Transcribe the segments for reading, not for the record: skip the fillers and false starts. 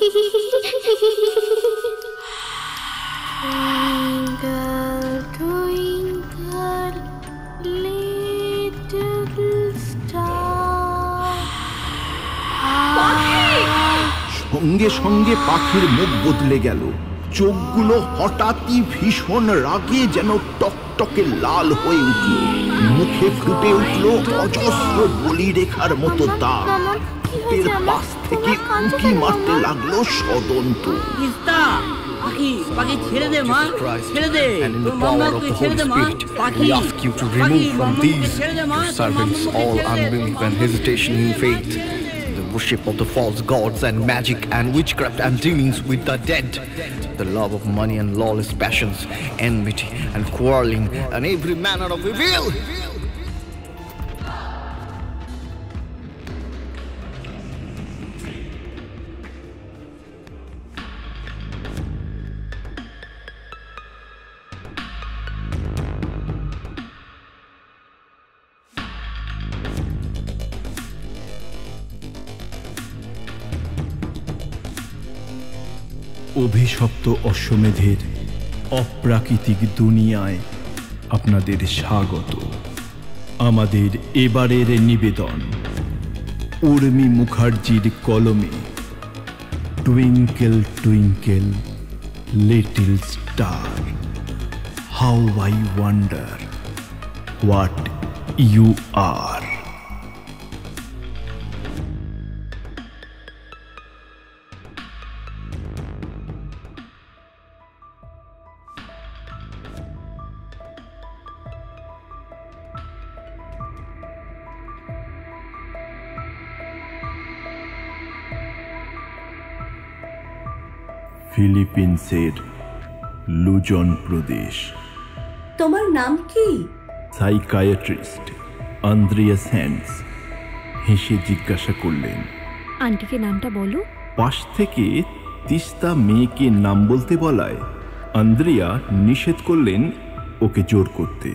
সঙ্গে সঙ্গে পাখির মুখ বদলে গেল। চোখগুলো হঠাৎই ভীষণ রাগে যেন টকটকে লাল হয়ে উঠল। মুখে ফুটে উঠল অজস্র বলি রেখার মতো দাগ। পেটের পাশ থেকে উঁকি মারতে লাগলো ষড়যন্ত্র। পাখি পাখি ছেড়ে দে মা, ছেড়ে দে, and in the power of the Holy Spirit we ask you to remove from these your servants all unbelief and hesitation in faith, the worship of the false gods and magic and witchcraft and dealings with the dead, the love of money and lawless passions, enmity and quarreling and every manner of evil. অভিশপ্ত অশ্বমেধের অপ্রাকৃতিক দুনিয়ায় আপনাদের স্বাগত। আমাদের এবারের নিবেদন উর্মি মুখার্জির কলমে twinkle twinkle little star, how I wonder what you are. ফিলিপিন্সের লুজন প্রদেশ। তোমার নাম কি? সাইকায়াট্রিস্ট আন্দ্রিয়াস হ্যান্স হেসে জিজ্ঞাসা করলেন। আন্টিকে নামটা বলো। পাশ থেকে তিস্তা মেয়েকে নাম বলতে বলায় আন্দ্রিয়া নিষেধ করলেন ওকে জোর করতে।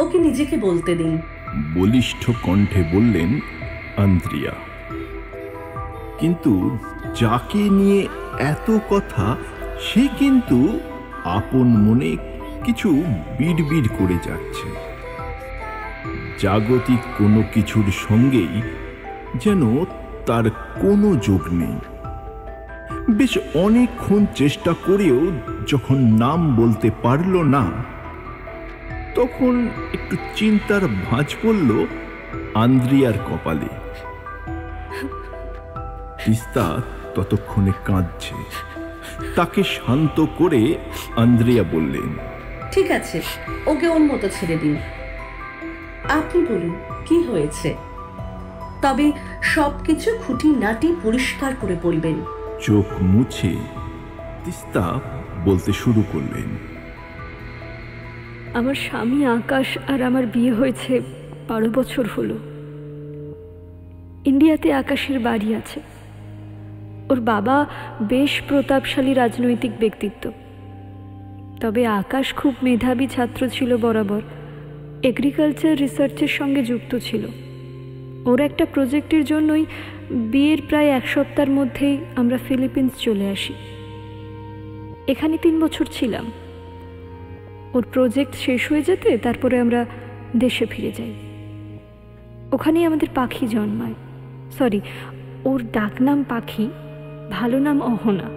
ওকে নিজেকে বলতে দিন, বলিষ্ঠ কণ্ঠে বললেন আন্দ্রিয়া। কিন্তু যাকে নিয়ে এত কথা সে কিন্তু আপন মনে কিছু বিড়বিড় করে যাচ্ছে। জাগতিক কোনো কিছুর সঙ্গেই যেন তার কোনো যোগ নেই। বেশ অনেকক্ষণ চেষ্টা করেও যখন নাম বলতে পারল না, তখন একটু চিন্তার ভাঁজ পড়ল আন্দ্রিয়ার কপালে। তিস্তা ততক্ষণে কাঁদছে। তাকে শান্ত করে আন্দ্রিয়া বললেন, ঠিক আছে, ওকে ওর মতো ছেড়ে দিন। আপনি বলুন কি হয়েছে, তবে সবকিছু খুঁটিনাটি পরিষ্কার করে বলবেন। চোখ মুছে তিস্তা বলতে শুরু করলেন, আমার স্বামী আকাশ আর আমার বিয়ে হয়েছে 12 বছর হলো। ইন্ডিয়াতে আকাশের বাড়ি আছে। ওর বাবা বেশ প্রতাপশালী রাজনৈতিক ব্যক্তিত্ব। তবে আকাশ খুব মেধাবী ছাত্র ছিল বরাবর। এগ্রিকালচার রিসার্চের সঙ্গে যুক্ত ছিল। ওর একটা প্রজেক্টের জন্যই বিয়ের প্রায় 1 সপ্তাহের মধ্যেই আমরা ফিলিপিন্স চলে আসি। এখানে 3 বছর ছিলাম। ওর প্রজেক্ট শেষ হয়ে যেতে তারপরে আমরা দেশে ফিরে যাই। ওখানেই আমাদের পাখি জন্মায়। সরি, ওর ডাকনাম পাখি, ভালো নাম অহনা।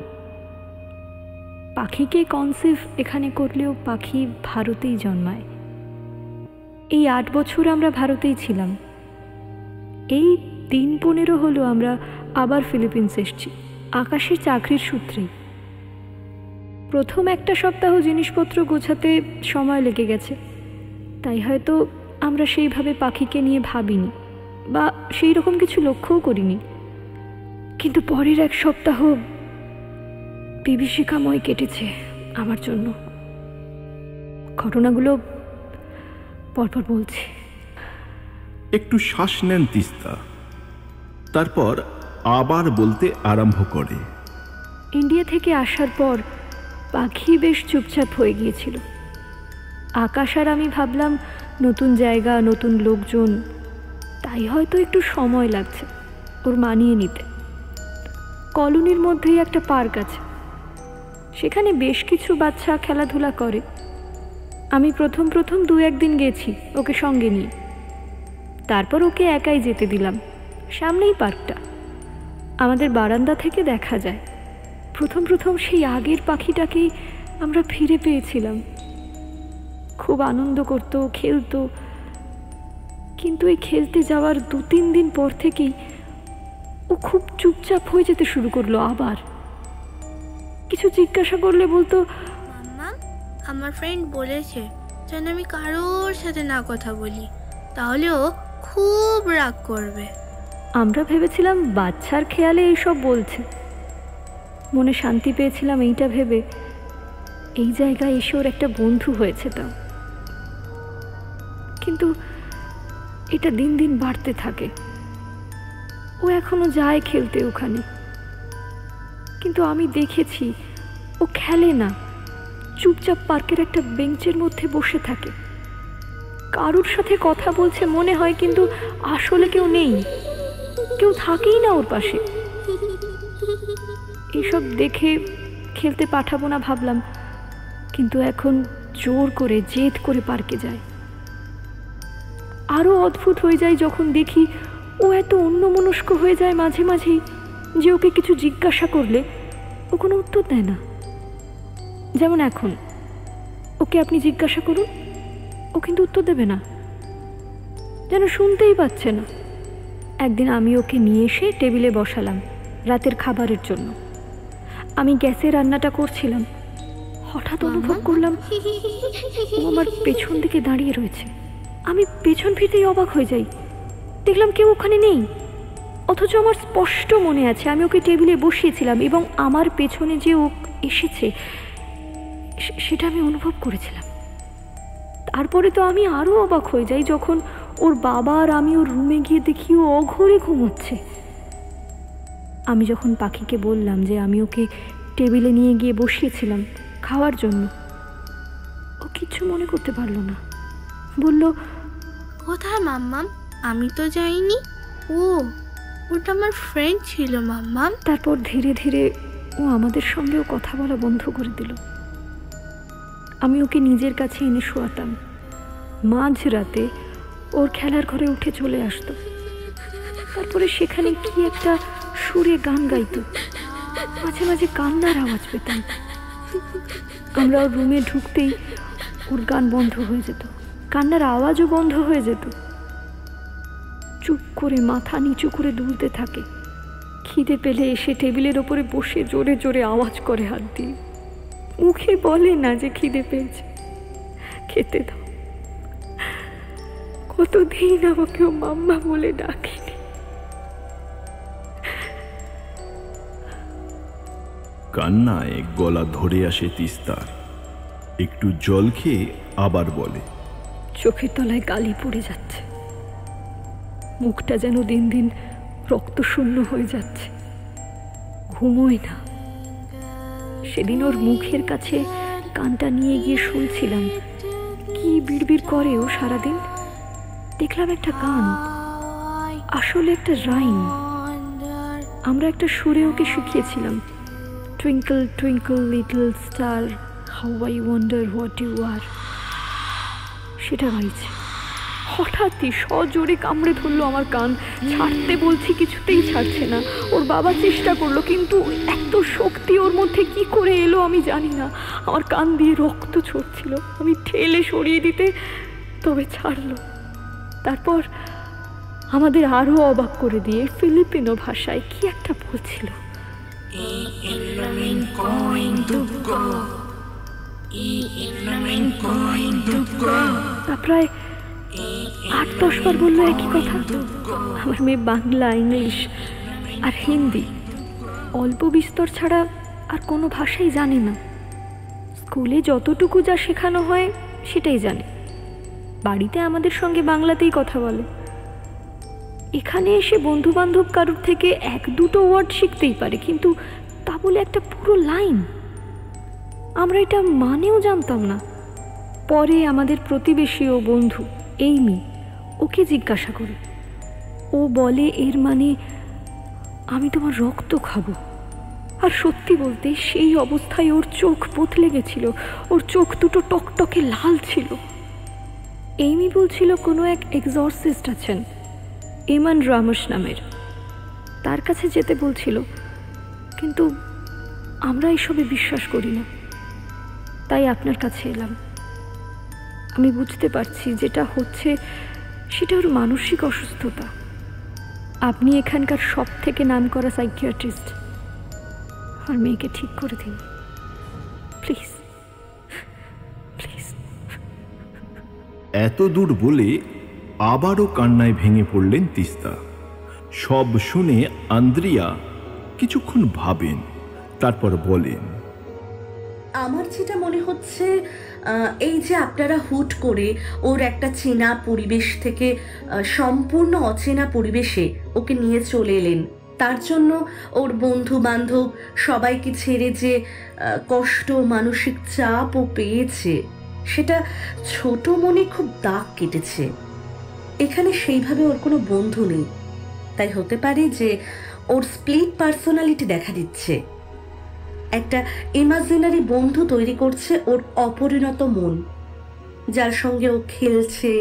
পাখিকে কনসিভ এখানে করলেও পাখি ভারতেই জন্মায়। এই 8 বছর আমরা ভারতেই ছিলাম। এই 3-15 হলো আমরা আবার ফিলিপিন্স এসেছি আকাশের চাকরির সূত্রেই। প্রথম 1 সপ্তাহ জিনিসপত্র গোছাতে সময় লেগে গেছে, তাই হয়তো আমরা সেইভাবে পাখিকে নিয়ে ভাবিনি বা সেই রকম কিছু লক্ষ্যও করিনি। কিন্তু পরের 1 সপ্তাহ বিভীষিকাময় কেটেছে আমার জন্য। ঘটনাগুলো পরপর বলছি। একটু শ্বাস নেন তিস্তা, তারপর আবার বলতে আরম্ভ করে। ইন্ডিয়া থেকে আসার পর পাখি বেশ চুপচাপ হয়ে গিয়েছিল। আকাশ আর আমি ভাবলাম নতুন জায়গা, নতুন লোকজন, তাই হয়তো একটু সময় লাগছে ওর মানিয়ে নিতে। কলোনির মধ্যেই একটা পার্ক আছে, সেখানে বেশ কিছু বাচ্চা খেলাধুলা করে। আমি প্রথম 2-1 দিন গেছি ওকে সঙ্গে নিয়ে, তারপর ওকে একাই যেতে দিলাম। সামনেই পার্কটা, আমাদের বারান্দা থেকে দেখা যায়। প্রথম সেই আগের পাখিটাকেই আমরা ফিরে পেয়েছিলাম। খুব আনন্দ করতো, খেলতো। কিন্তু এই খেলতে যাওয়ার 2-3 দিন পর থেকেই ও খুব চুপচাপ হয়ে যেতে শুরু করলো। আবার কিছু জিজ্ঞাসা করলে বলতো, মাম্মা আমার ফ্রেন্ড বলেছে যেন আমি কারোর সাথে না কথা বলি, তাহলে ও খুব রাগ করবে। আমরা ভেবেছিলাম বাচ্চার খেয়ালে এইসব বলছে। মনে শান্তি পেয়েছিলাম এইটা ভেবে, এই জায়গায় এসে ওর একটা বন্ধু হয়েছে। তাও কিন্তু এটা দিন দিন বাড়তে থাকে। ও এখনো যায় খেলতে ওখানে, কিন্তু আমি দেখেছি ও খেলে না, চুপচাপ পার্কের একটা বেঞ্চের মধ্যে বসে থাকে। কারোর সাথে কথা বলছে মনে হয়, কিন্তু আসলে কেউ নেই, কেউ থাকেই না ওর পাশে। এইসব দেখে খেলতে পাঠাবো না ভাবলাম, কিন্তু এখন জোর করে জেদ করে পার্কে যায়। আরও অদ্ভুত হয়ে যায় যখন দেখি ও এত অন্যমনস্ক হয়ে যায় মাঝে মাঝেই, যে ওকে কিছু জিজ্ঞাসা করলে ও কোনো উত্তর দেয় না। যেমন এখন ওকে আপনি জিজ্ঞাসা করুন, ও কিন্তু উত্তর দেবে না, যেন শুনতেই পাচ্ছে না। একদিন আমি ওকে নিয়ে এসে টেবিলে বসালাম রাতের খাবারের জন্য। আমি গ্যাসে রান্নাটা করছিলাম, হঠাৎ অনুভব করলাম ও আমার পেছন দিকে দাঁড়িয়ে রয়েছে। আমি পেছন ফিরতেই অবাক হয়ে যাই, দেখলাম কেউ ওখানে নেই। অথচ আমার স্পষ্ট মনে আছে আমি ওকে টেবিলে বসিয়েছিলাম এবং আমার পেছনে যে ও এসেছে সেটা আমি অনুভব করেছিলাম। তারপরে তো আমি আরও অবাক হয়ে যাই যখন ওর বাবা আর আমি ওর রুমে গিয়ে দেখি ও অঘরে ঘুমোচ্ছে। আমি যখন পাখিকে বললাম যে আমি ওকে টেবিলে নিয়ে গিয়ে বসিয়েছিলাম খাওয়ার জন্য, ও কিচ্ছু মনে করতে পারলো না। বলল, কোথায় মাম্মাম? আমি তো যাইনি। ওটা আমার ফ্রেন্ড ছিল মাম্মাম। তারপর ধীরে ধীরে ও আমাদের সঙ্গেও কথা বলা বন্ধ করে দিল। আমি ওকে নিজের কাছে এনে শোয়াতাম। মাঝরাতে ওর খেলার ঘরে উঠে চলে আসতো। তারপরে সেখানে কি একটা সুরে গান গাইতো, মাঝে মাঝে কান্নার আওয়াজ পেতাম। আমরা ওর রুমে ঢুকতেই ওর গান বন্ধ হয়ে যেত, কান্নার আওয়াজও বন্ধ হয়ে যেত। চুপ করে মাথা নিচু করে দুলতে থাকে। খিদে পেলে এসে টেবিলের ওপরে বসে জোরে জোরে আওয়াজ করে হাত দিয়ে। মুখে বলে না যে খিদে পেয়েছে, খেতে দাও। কতদিন আমাকেও মাম্মা বলে ডাকেনি। কান্নায় গলা ধরে আসে তিস্তার। একটু জল খেয়ে আবার বলে, চোখের তলায় কালি পড়ে যাচ্ছে, মুখটা যেন দিন দিন রক্তশূন্য হয়ে যাচ্ছে। ঘুমোয় না। সেদিন ওর মুখের কাছে কানটা নিয়ে গিয়ে শুনছিলাম কি বিড়বিড় করে ও সারাদিন। দেখলাম একটা গান, আসলে একটা রাইম। আমরা একটা সুরে ওকে শিখিয়েছিলাম, twinkle twinkle little star how I wonder what you are. সেটা গাইছে। হঠাৎই সজোরে কামড়ে ধরলো আমার কান। ছাড়তে বলছি, কিছুতেই ছাড়ছে না। ওর বাবা চেষ্টা করলো, কিন্তু এত শক্তি ওর মধ্যে কি করে এলো আমি জানি না। আমার কান দিয়ে রক্ত ঝরছিল। আমি ঠেলে সরিয়ে দিতে তবে ছাড়লো। তারপর আমাদের আরও অবাক করে দিয়ে ফিলিপিনো ভাষায় কি একটা বলছিল। প্রায় 8-10 বার বললো একই কথা। আমার মেয়ে বাংলা, ইংলিশ আর হিন্দি অল্প বিস্তর ছাড়া আর কোনো ভাষাই জানে না। স্কুলে যতটুকু যা শেখানো হয় সেটাই জানে। বাড়িতে আমাদের সঙ্গে বাংলাতেই কথা বলে। এখানে এসে বন্ধু বান্ধব কারোর থেকে 1-2 ওয়ার্ড শিখতেই পারে, কিন্তু তা বলে একটা পুরো লাইন। আমরা এটা মানেও জানতাম না। পরে আমাদের প্রতিবেশী ও বন্ধু এইমি ওকে জিজ্ঞাসা করে। ও বলে এর মানে আমি তোমার রক্ত খাবো। আর সত্যি বলতে সেই অবস্থায় ওর চোখ বদলে গেছিল, ওর চোখ দুটো টকটকে লাল ছিল। এইমি বলছিল কোনো এক এক্সরসিস্ট আছেন এমান রামস নামের, তার কাছে যেতে বলছিল, কিন্তু আমরা এসবে বিশ্বাস করি না, তাই আপনার কাছে এলাম। আমি বুঝতে পারছি যেটা হচ্ছে সেটা ওর মানসিক অসুস্থতা। আপনি এখানকার সব থেকে নামকরা সাইকিয়াট্রিস্ট, আর মেয়েকে ঠিক করে দিন প্লিজ, প্লিজ। এত দূর বলে আবারও কান্নায় ভেঙে পড়লেন তিস্তা। সব শুনে আন্দ্রিয়া কিছুক্ষণ ভাবেন, তারপর বলেন, আমার যেটা মনে হচ্ছে এই যে আপনারা হুট করে ওর একটা চেনা পরিবেশ থেকে সম্পূর্ণ অচেনা পরিবেশে ওকে নিয়ে চলে এলেন, তার জন্য ওর বন্ধু বান্ধব সবাইকে ছেড়ে যে কষ্ট মানসিক চাপ ও পেয়েছে, সেটা ছোট মনে খুব দাগ কেটেছে। এখানে সেইভাবে ওর কোনো বন্ধু নেই, তাই হতে পারে যে ওর স্প্লিট পার্সোনালিটি দেখা দিচ্ছে। একটা ইমাজিনারি বন্ধু তৈরি করছে ওর অপরিণত মন, যার সঙ্গে ও খেলছে,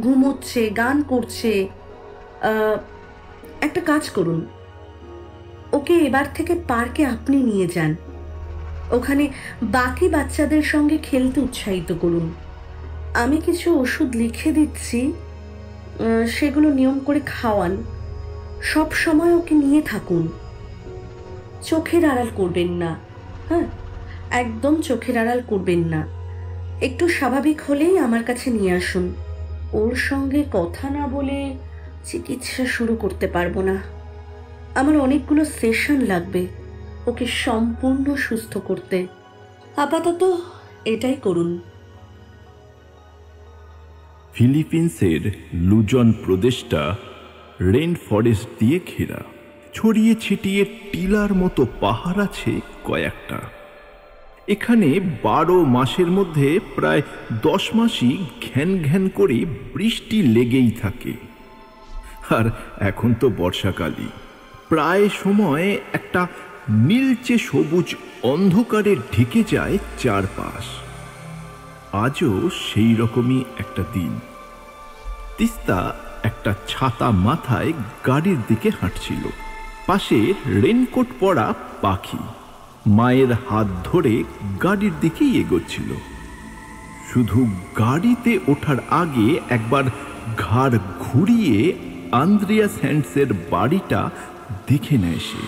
ঘুমোচ্ছে, গান করছে। একটা কাজ করুন, ওকে এবার থেকে পার্কে আপনি নিয়ে যান, ওখানে বাকি বাচ্চাদের সঙ্গে খেলতে উৎসাহিত করুন। আমি কিছু ওষুধ লিখে দিচ্ছি, সেগুলো নিয়ম করে খাওয়ান, সব সময় ওকে নিয়ে থাকুন, চোখের আড়াল করবেন না। হ্যাঁ, একদম চোখের আড়াল করবেন না। একটু স্বাভাবিক হলেই আমার কাছে নিয়ে আসুন। ওর সঙ্গে কথা না বলে চিকিৎসা শুরু করতে পারবো না। আমার অনেকগুলো সেশন লাগবে ওকে সম্পূর্ণ সুস্থ করতে। আপাতত এটাই করুন। ফিলিপিন্সের লুজন প্রদেশটা রেন ফরেস্ট দিয়ে ঘেরা। ছড়িয়ে ছিটিয়ে টিলার মতো পাহাড় আছে কয়েকটা। এখানে 12 মাসের মধ্যে প্রায় 10 মাসই ঘ্যান ঘ্যান করে বৃষ্টি লেগেই থাকে। আর এখন তো বর্ষাকালই, প্রায় সময় একটা নীলচে সবুজ অন্ধকারে ঢেকে যায় চারপাশ। আজও সেই রকমই একটা দিন। তিস্তা একটা ছাতা মাথায় গাড়ির দিকে হাঁটছিল। পাশে রেনকোট পরা পাখি মায়ের হাত ধরে গাড়ির দিকেই এগোচ্ছিল। শুধু গাড়িতে ওঠার আগে একবার ঘাড় ঘুরিয়ে আন্দ্রিয়া স্যান্ডসের বাড়িটা দেখে নেয় সে।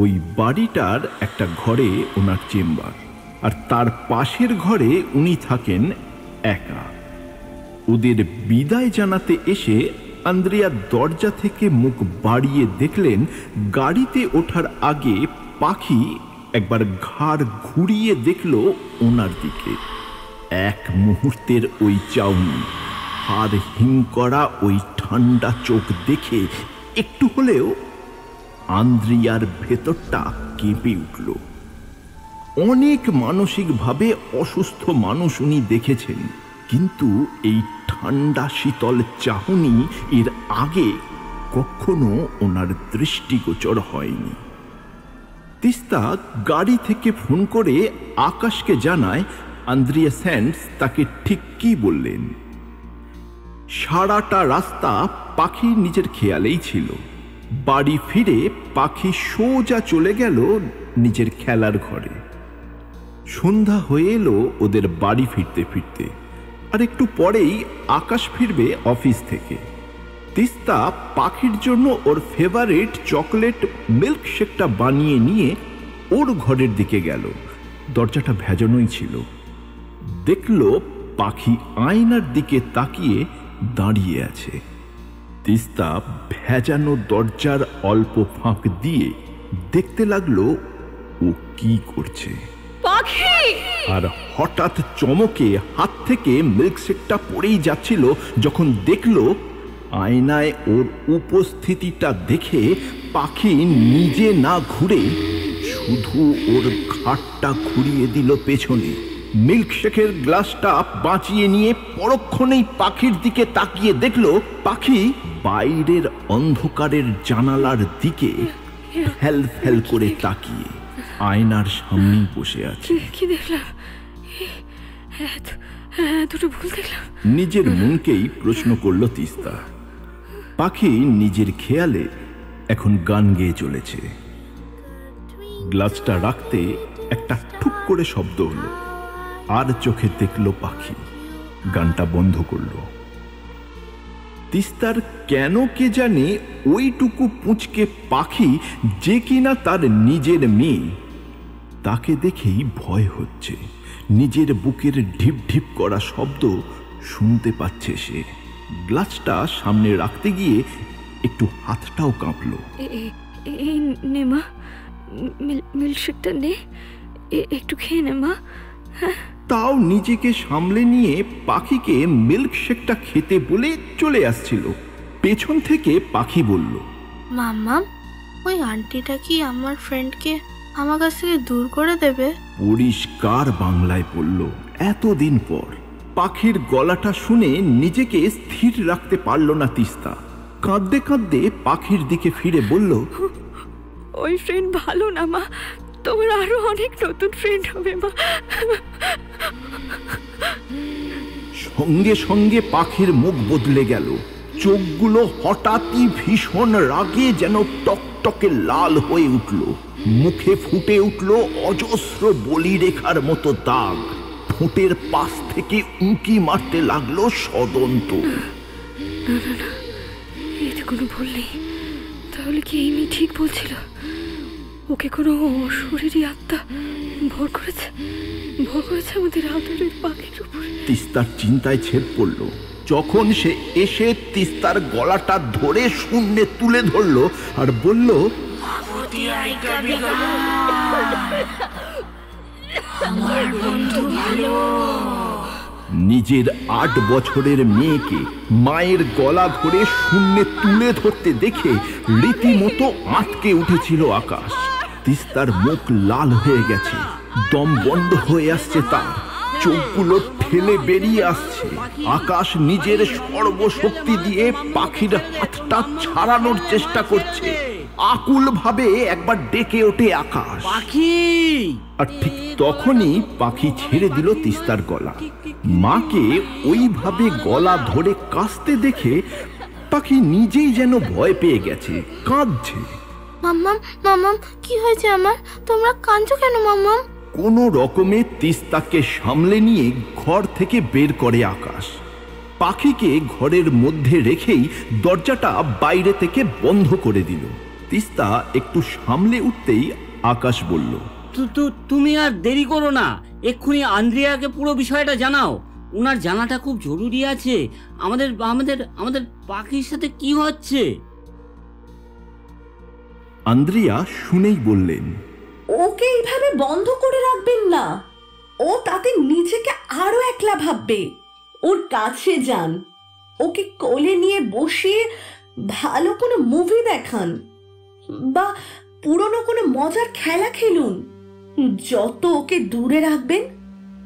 ওই বাড়িটার একটা ঘরে ওনার চেম্বার, আর তার পাশের ঘরে উনি থাকেন একা। ওদের বিদায় জানাতে এসে আন্দ্রিয়া দরজা থেকে মুখ বাড়িয়ে দেখলেন গাড়িতে ওঠার আগে পাখি একবার ঘাড় ঘুরিয়ে দেখল ওনার দিকে। এক মুহূর্তের ওই চাউনি, হাড় হিম করা ওই ঠান্ডা চোখ দেখে একটু হলেও আন্দ্রিয়ার ভেতরটা কেঁপে উঠল। অনেক মানসিকভাবে অসুস্থ মানুষ উনি দেখেছেন, কিন্তু এই ঠান্ডা শীতল চাহনি এর আগে কখনো ওনার দৃষ্টিগোচর হয়নি। তিস্তা গাড়ি থেকে ফোন করে আকাশকে জানায় আন্দ্রিয়া স্যান্ডস তাকে ঠিক কি বললেন। সারাটা রাস্তা পাখি নিজের খেয়ালেই ছিল। বাড়ি ফিরে পাখি সোজা চলে গেল নিজের খেলার ঘরে। সন্ধ্যা হয়ে এলো ওদের বাড়ি ফিরতে ফিরতে, আর একটু পরেই আকাশ ফিরবে অফিস থেকে। তিস্তা পাখির জন্য ওর ফেভারিট চকলেট মিল্কশেকটা বানিয়ে নিয়ে ওর ঘরের দিকে গেল। দরজাটা ভেজানোই ছিল। দেখল পাখি আয়নার দিকে তাকিয়ে দাঁড়িয়ে আছে। তিস্তা ভেজানো দরজার অল্প ফাঁক দিয়ে দেখতে লাগলো ও কি করছে। আর হঠাৎ চমকে হাত থেকে মিল্কশেকটা পড়েই যাচ্ছিল যখন দেখলো আয়নায় ওর উপস্থিতিটা দেখে পাখি নিজে না ঘুরে শুধু ওর ঘাটটা ঘুরিয়ে দিল পেছনে। মিল্কশেকের গ্লাসটা বাঁচিয়ে নিয়ে পরক্ষণেই পাখির দিকে তাকিয়ে দেখলো পাখি বাইরের অন্ধকারের জানালার দিকে ফ্যাল ফ্যাল করে তাকিয়ে আয়নার সামনেই বসে আছে। কি দেখলাম? দুটো ভুল দেখলাম। নিজের মনকেই প্রশ্ন করল তিস্তা। পাখি নিজের খেয়ালে এখন গান গেয়ে চলেছে। গ্লাসটা রাখতে একটা ঠুক করে শব্দ হলো, আর চোখে দেখল পাখি, গানটা বন্ধ করল। তিস্তার কেন কে জানে ওইটুকু পুঁচকে পাখি, যে কিনা তার নিজের মেয়ে, তাকে দেখেই ভয় হচ্ছে। নিজের বুকের ঢিপ ঢিপ করা শব্দ শুনতে পাচ্ছে সে। গ্লাসটা সামনে রাখতে গিয়ে একটু হাতটাও কাঁপল। এই নে মা, মিল্কশেকটা নে, একটু খেয়ে নে মা। তাও নিজেকে সামলে নিয়ে পাখিকে মিল্কশেকটা খেতে বলে চলে আসছিল। পেছন থেকে পাখি বলল, মাম্মাম, ওই আন্টিটা কি আমার ফ্রেন্ডকে আমার কাছ থেকে দূর করে দেবে? পরিষ্কার বাংলায় বলল। এতদিন পর পাখির গলাটা শুনে নিজেকে স্থির রাখতে পারল না তিস্তা। কাঁদতে কাঁদতে পাখির দিকে ফিরে বলল, ওই ফ্রেন্ড ভালো না মা, তোমার আরো অনেক নতুন ফ্রেন্ড হবে মা। সঙ্গে সঙ্গে পাখির মুখ বদলে গেল। চোখগুলো হঠাৎই ভীষণ রাগে যেন টকটকে লাল হয়ে উঠল। মুখে ফুটে উঠল অজস্র বলিরেখার মতো দাগ। ঠোঁটের পাশ থেকে উঁকি মারতে লাগলো সদন্ত। এতে কোনো ভুল নেই। তাহলে কি এই মেয়ে ঠিক বলছিল? ওকে কোনো অশরীরী আত্মা ভর করেছে আমাদের আদরের পাখির উপর। তিস্তার চিন্তায় ছেদ পড়ল যখন সে এসে তিস্তার গলাটা ধরে শূন্যে তুলে ধরল আর বলল, নিজের 8 বছরের মেয়েকে মায়ের গলা ধরে শূন্যে তুলে ধরতে দেখে রীতিমতো আটকে উঠেছিল আকাশ। তিস্তার মুখ লাল হয়ে গেছে, দম বন্ধ হয়ে আসছে তার, চোখগুলো ঠেলে বেরিয়ে আসছে। আকাশ নিজের সর্বশক্তি দিয়ে পাখির হাতটা ছাড়ানোর চেষ্টা করছে। আকুল ভাবে একবার ডেকে ওঠে আকাশ, পাখি। আর ঠিক তখনই পাখি ছেড়ে দিল তিস্তার গলা। মাকে ওইভাবে গলা ধরে কাশতে দেখে পাখি নিজেই যেন ভয় পেয়ে গেছে, কাঁদছে। মাম্মাম, কি হয়েছে আমার? তোমরা কাঁদছো কেন মাম্মাম? কোনো রকমে তিস্তাকে সামলে নিয়ে ঘর থেকে বের করে আকাশ। পাখিকে ঘরের মধ্যে রেখেই দরজাটা বাইরে থেকে বন্ধ করে দিল। তিস্তা একটু সামলে উঠতেই আকাশ বলল, তুমি আর দেরি করো না, এক্ষুনি আন্দ্রিয়াকে পুরো বিষয়টা জানাও। ওনার জানাটা খুব জরুরি আছে। আমাদের আমাদের আমাদের পাখির সাথে কি হচ্ছে? আন্দ্রিয়া শুনেই বললেন, ওকে এইভাবে বন্ধ করে রাখবেন না। ও তাতে নিজেকে আরো একলা ভাববে। ওর কাছে যান, ওকে কোলে নিয়ে বসিয়ে ভালো কোনো মুভি দেখান বা পুরনো কোনো মজার খেলা খেলুন। যত ওকে দূরে রাখবেন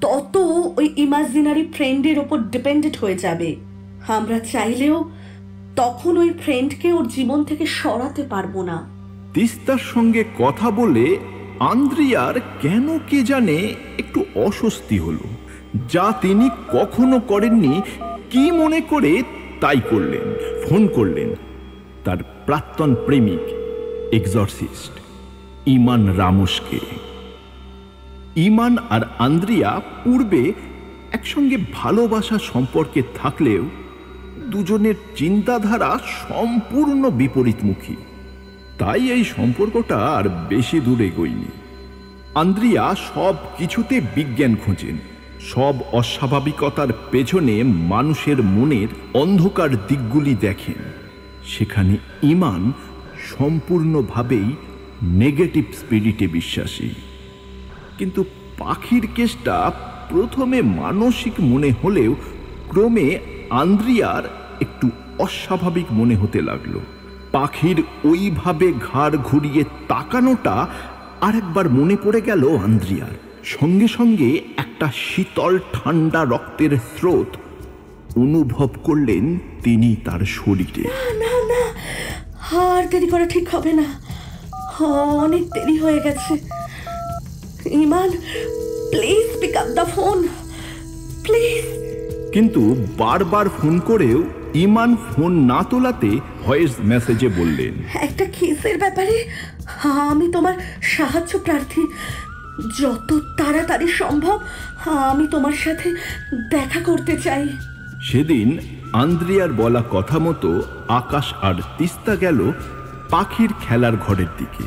তত ওই ইমাজিনারি ফ্রেন্ডের ওপর ডিপেন্ডেন্ট হয়ে যাবে। আমরা চাইলেও তখন ওই ফ্রেন্ডকে ওর জীবন থেকে সরাতে পারবো না। তিস্তার সঙ্গে কথা বলে আন্দ্রিয়ার কেন কে জানে একটু অস্বস্তি হলো, যা তিনি কখনো করেননি। কি মনে করে তাই করলেন, ফোন করলেন তার প্রাক্তন প্রেমিক এক্সরসিস্ট ইমান রামোসকে। ইমান আর আন্দ্রিয়া পূর্বে একসঙ্গে ভালোবাসা সম্পর্কে থাকলেও দুজনের চিন্তাধারা সম্পূর্ণ বিপরীতমুখী। তাই এই সম্পর্কটা আর বেশি দূরে এগোয়নি। আন্দ্রিয়া সব কিছুতে বিজ্ঞান খোঁজেন, সব অস্বাভাবিকতার পেছনে মানুষের মনের অন্ধকার দিকগুলি দেখেন। সেখানে ইমান সম্পূর্ণভাবেই নেগেটিভ স্পিরিটে বিশ্বাসী। কিন্তু পাখির কেসটা প্রথমে মানসিক মনে হলেও ক্রমে আন্দ্রিয়ার একটু অস্বাভাবিক মনে হতে লাগলো। পাখির ওইভাবে ঘাড় ঘুরিয়ে তাকানোটা আরেকবার মনে পড়ে গেল আন্দ্রিয়ার। সঙ্গে সঙ্গে একটা শীতল ঠান্ডা রক্তের স্রোত অনুভব করলেন তিনি তার শরীরে। না না, আর দেরি করা ঠিক হবে না। অনেক দেরি হয়ে গেছে। Iman, please pick up the phone, please. কিন্তু বারবার ফোন করেও ইমান ফোন না তোলাতে ভয়েস মেসেজে বললেন, একটা কেসের ব্যাপারে আমি তোমার সাহায্য প্রার্থী। যত তাড়াতাড়ি সম্ভব আমি তোমার সাথে দেখা করতে চাই। সেদিন আন্দ্রিয়ার বলা কথা মতো আকাশ আর তিস্তা গেল পাখির খেলার ঘরের দিকে।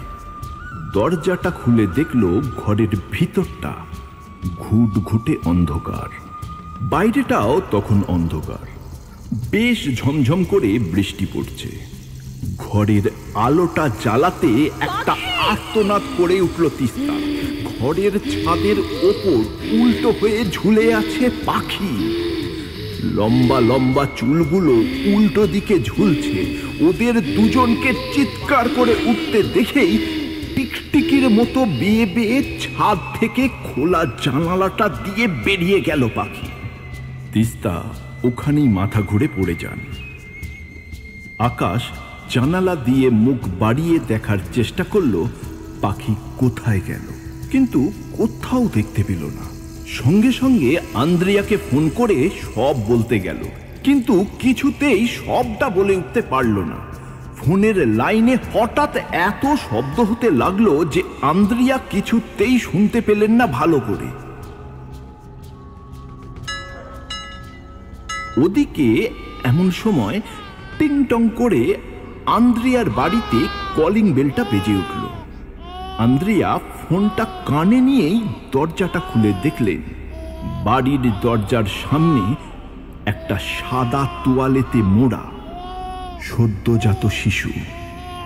দরজাটা খুলে দেখল ঘরের ভিতরটা ঘুটঘুটে অন্ধকার, বাইরেটাও তখন অন্ধকার। বেশ ঝমঝম করে বৃষ্টি পড়ছে। ঘরের আলোটা জ্বালাতে একটা আর্তনাদ করে উঠল তিস্তা। ঘরের ছাদের ওপর উল্টো হয়ে ঝুলে আছে পাখি। লম্বা লম্বা চুলগুলো উল্টো দিকে ঝুলছে। ওদের দুজনকে চিৎকার করে উঠতে দেখেই টিকটিকির মতো বেয়ে বেয়ে ছাদ থেকে খোলা জানালাটা দিয়ে বেরিয়ে গেল পাখি। তিস্তা ওখানেই মাথা ঘুরে পড়ে যান। আকাশ জানালা দিয়ে মুখ বাড়িয়ে দেখার চেষ্টা করলো পাখি কোথায় গেল, কিন্তু কোথাও দেখতে পেল না। সঙ্গে সঙ্গে আন্দ্রিয়াকে ফোন করে সব বলতে গেল, কিন্তু কিছুতেই সবটা বলে উঠতে পারল না। ফোনের লাইনে হঠাৎ এত শব্দ হতে লাগলো যে আন্দ্রিয়া কিছুতেই শুনতে পেলেন না ভালো করে। ওদিকে এমন সময় টিং টং করে আন্দ্রিয়ার বাড়িতে কলিং বেলটা বেজে উঠল। আন্দ্রিয়া ফোনটা কানে নিয়েই দরজাটা খুলে দেখলেন বাড়ির দরজার সামনে একটা সাদা তোয়ালেতে মোড়া সদ্যজাত শিশু।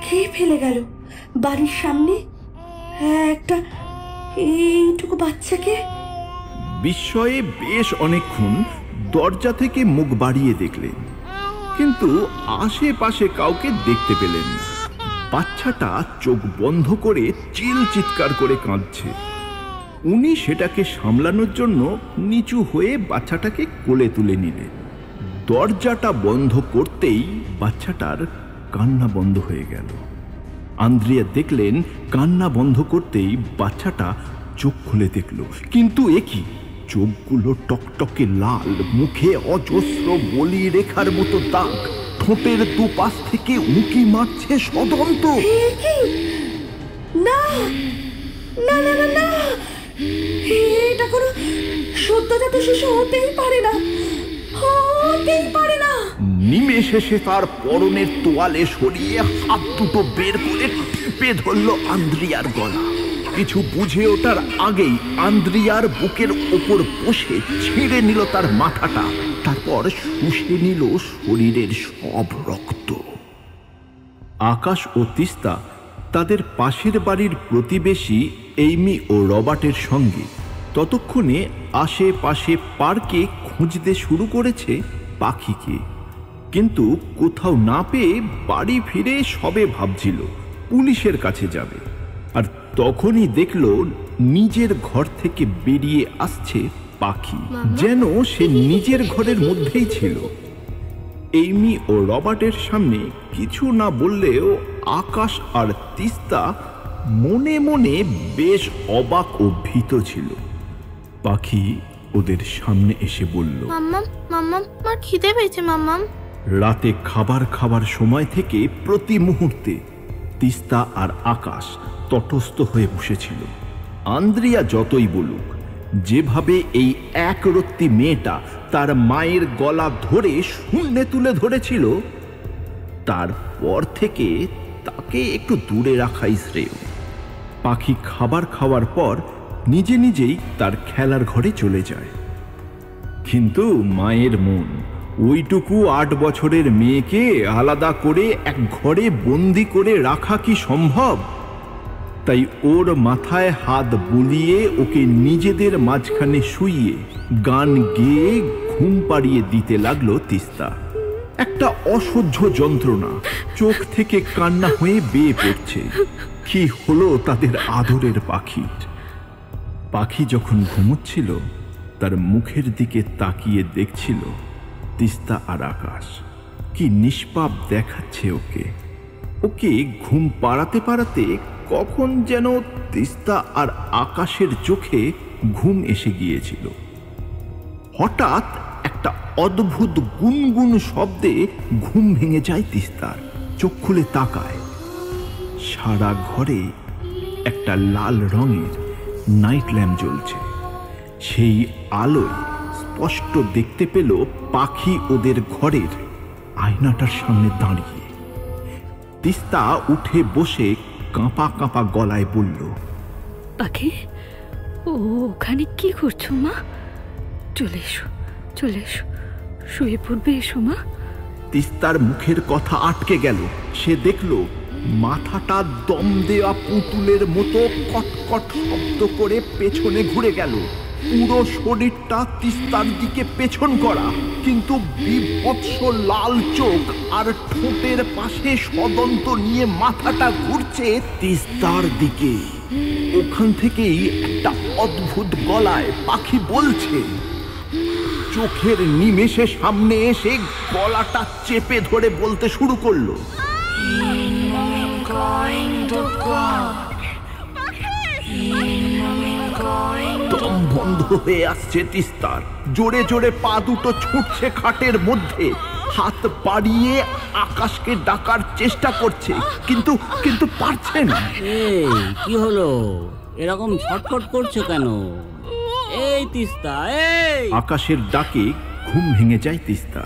কে ফেলে গেল বাড়ির সামনে একটা এইটুকু বাচ্চাকে? বিস্ময়ে বেশ অনেকক্ষণ দরজা থেকে মুখ বাড়িয়ে দেখলেন, কিন্তু আশেপাশে কাউকে দেখতে পেলেন না। বাচ্চাটা চোখ বন্ধ করে চিৎকার করে কাঁদছে। উনি সেটাকে সামলানোর জন্য নিচু হয়ে বাচ্চাটাকে কোলে তুলে নিলেন। দরজাটা বন্ধ করতেই বাচ্চাটার কান্না বন্ধ হয়ে গেল। আন্দ্রিয়া দেখলেন কান্না বন্ধ করতেই বাচ্চাটা চোখ খুলে দেখল, কিন্তু এ কি, চোখগুলো টকটকে লাল, মুখে অজস্র বলি রেখার মতো দাগ, ঠোঁটের দুপাশ থেকে উঁকি মারছে সদন্ত। না না না না না, এটা কোনো সদ্যজাত শিশু হতেই পারে না, হতেই পারে না। নিমেষে সে তার পরনের তোয়ালে সরিয়ে হাত দুটো বের করে টিপে ধরল আন্দ্রিয়ার গলা। কিছু বুঝে ওঠার আগেই আন্দ্রিয়ার বুকের ওপর বসে ছিঁড়ে নিল তার মাথাটা, তারপর শুষে নিল শরীরের সব রক্ত। আকাশ ও তিস্তা তাদের পাশের বাড়ির প্রতিবেশী এইমি ও রবার্টের সঙ্গে ততক্ষণে আশেপাশে পার্কে খুঁজতে শুরু করেছে পাখিকে, কিন্তু কোথাও না পেয়ে বাড়ি ফিরে সবে ভাবছিল পুলিশের কাছে যাবে। আর তখনই দেখল নিজের ঘর থেকে বেরিয়ে আসছে পাখি, যেন সে নিজের ঘরের মধ্যেই ছিল। এইমি ও রবার্টের সামনে কিছু না বললেও আকাশ আর তিস্তা মনে মনে বেশ অবাক ও ভীত ছিল। পাখি ওদের সামনে এসে বলল, মাম্মাম মাম্মাম, আমার খিদে পেয়েছে মাম্মাম। রাতে খাবার সময় থেকে প্রতি মুহূর্তে তিস্তা আর আকাশ তটস্থ হয়ে বসেছিল। আন্দ্রিয়া যতই বলুক, যেভাবে এই একরত্তি মেয়েটা তার মায়ের গলা ধরে শূন্যে তুলে ধরেছিল, তারপর থেকে তাকে একটু দূরে রাখাই শ্রেয়। পাখি খাবার খাওয়ার পর নিজে নিজেই তার খেলার ঘরে চলে যায়। কিন্তু মায়ের মন ওইটুকু 8 বছরের মেয়েকে আলাদা করে এক ঘরে বন্দি করে রাখা কি সম্ভব? তাই ওর মাথায় হাত বুলিয়ে ওকে নিজেদের মাঝখানে শুইয়ে গান গেয়ে ঘুম পাড়িয়ে দিতে লাগলো তিস্তা। একটা অসহ্য যন্ত্রণা চোখ থেকে কান্না হয়ে বেয়ে পড়ছে। কি হলো তাদের আদরের পাখির? পাখি যখন ঘুমোচ্ছিল, তার মুখের দিকে তাকিয়ে দেখছিল তিস্তা আর আকাশ। কি নিষ্পাপ দেখাচ্ছে ওকে। ওকে ঘুম পাড়াতে পাড়াতে কখন যেন তিস্তা আর আকাশের চোখে ঘুম এসে গিয়েছিল। হঠাৎ একটা অদ্ভুত গুনগুন শব্দে ঘুম ভেঙে যায় তিস্তার। চোখ খুলে তাকায়, সারা ঘরে একটা লাল রঙের নাইট ল্যাম্প জ্বলছে। সেই আলোয় স্পষ্ট দেখতে পেল পাখি ওদের ঘরের আয়নাটার সামনে দাঁড়িয়ে। তিস্তা উঠে বসে কাঁপা কাঁপা গলায় বলল, পাখি, ওখানে কি করছো মা? চলে এসো, চলে এসো, শুয়ে পড়বে, এসো মা। তিস্তার মুখের কথা আটকে গেল। সে দেখল মাথাটা দম দেওয়া পুতুলের মতো কটকট শব্দ করে পেছনে ঘুরে গেল। পুরো শরীরটা তিস্তার দিকে পেছন করা, কিন্তু বিভৎস লাল চোখ আর ঠোঁটের পাশে সদন্ত নিয়ে মাথাটা ঘুরছে তিস্তার দিকে। ওখান থেকেই একটা অদ্ভুত গলায় পাখি বলছে। চোখের নিমেষে সামনে এসে গলাটা চেপে ধরে বলতে শুরু করলো, দম বন্ধ হয়ে আসছে তিস্তার। জোরে জোরে পা দুটো ছুটছে খাটের মধ্যে, হাত বাড়িয়ে আকাশকে ডাকার চেষ্টা করছে, কিন্তু কিন্তু পারছে না। এই কি হলো, এরকম ছটফট করছো কেন? এই তিস্তা, এই! আকাশের ডাকে ঘুম ভেঙে যায় তিস্তা।